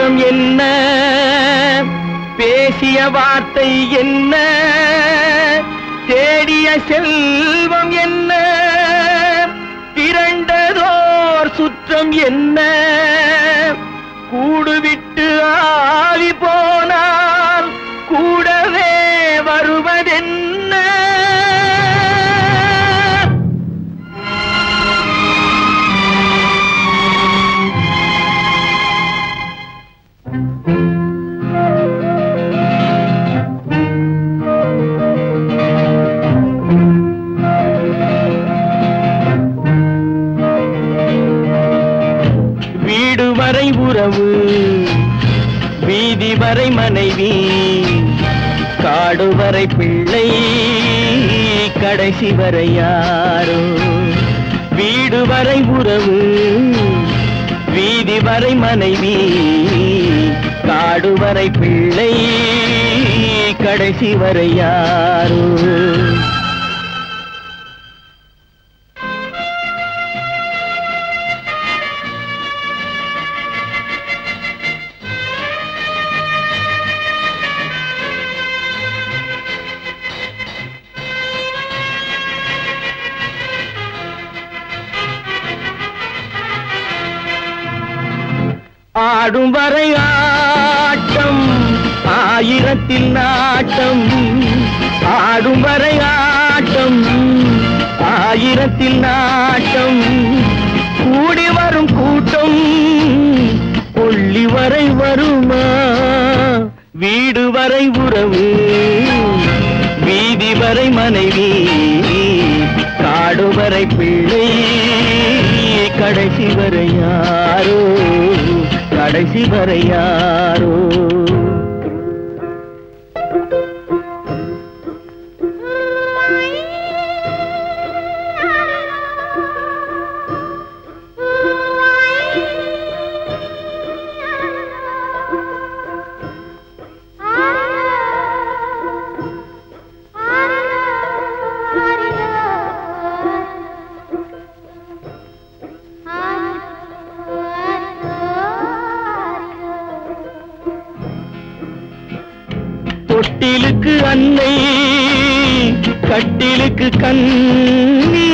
பாசம் என்ன, பேசிய வார்த்தை என்ன, தேடிய செல்வம் என்ன, திரண்டதோர் சுற்றம் என்ன, கூடுவிட்டு ஆவி போனால் கூடவே வருவதென்ன. வீடு வரை உறவு, வீதி வரை மனைவி, காடு வரை பிள்ளை, கடைசி வரை யாரோ. வீடு வரை உறவு, வீதி வரை மனைவி, காடு வரை பிள்ளை, கடைசி வரை யாரோ. ஆடும் வரை ஆட்டம், ஆயிரத்தில் நாட்டம், ஆடும் வரை ஆட்டம், ஆயிரத்தில் நாட்டம், கூடி வரும் கூட்டம் கொள்ளி வரை வருமா. வீடு வரை உறவு, வீதி வரை மனைவி, காடு வரை பிள்ளை, கடைசி வரை யாரோ, கடைசி வரை யாரோ. தொட்டிலுக்கு அன்னை, கட்டிலுக்கு கண்ணி,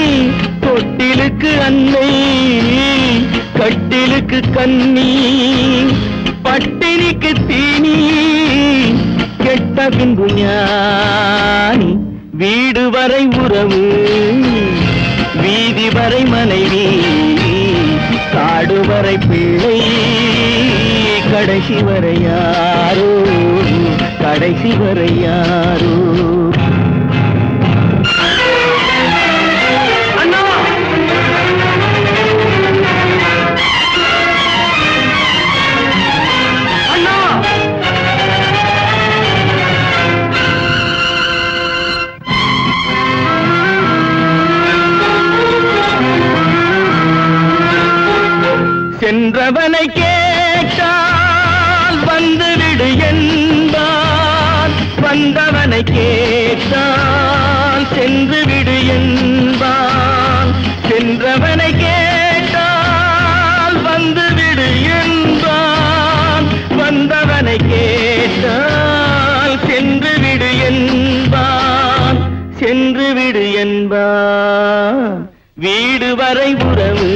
தொட்டிலுக்கு அன்னை, கட்டிலுக்கு கண்ணி, பட்டினிக்கு தீனி, கெட்ட பின்பு ஞானி. வீடு வரை உறவு, வீதி வரை மனைவி, காடு வரை பிள்ளை, கடைசி வரை யாரோ, கடைசி வரை யாரோ. அண்ணா அண்ணா, சென்றவனை கேட்டால் வந்துவிடு என்பான், வந்தவனை கேட்டால் சென்று விடு என்பான். சென்றவனை கேட்டால் வந்துவிடு என்பான், வந்தவனை கேட்டால் சென்று விடு என்பான், சென்று விடு என்பான். வீடு வரை உறவு,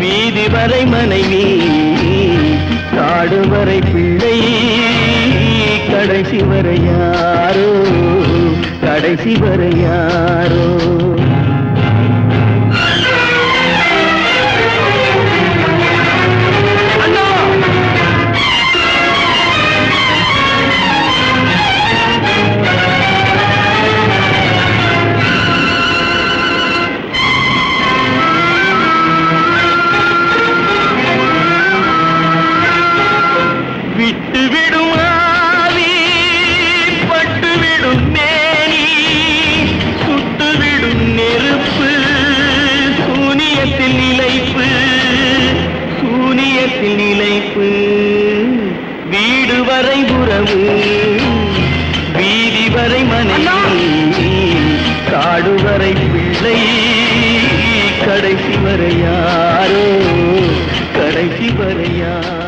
வீதி வரை மனைவி, காடு வரை பிள்ளை, கடைசி வரை யாரோ, கடைசி வரை யாரோ. விட்டுவிடும் ஆவி, பட்டுவிடும் மேனி, சுட்டுவிடும் நெருப்பு, சூனியத்தில் நிலைப்பு, சூனியத்தில் நிலைப்பு. வீடு வரை உறவு, வீதி வரை மனைவி, காடு வரை பிள்ளை, கடைசி வரை யாரோ, கடைசி வரை யாரோ.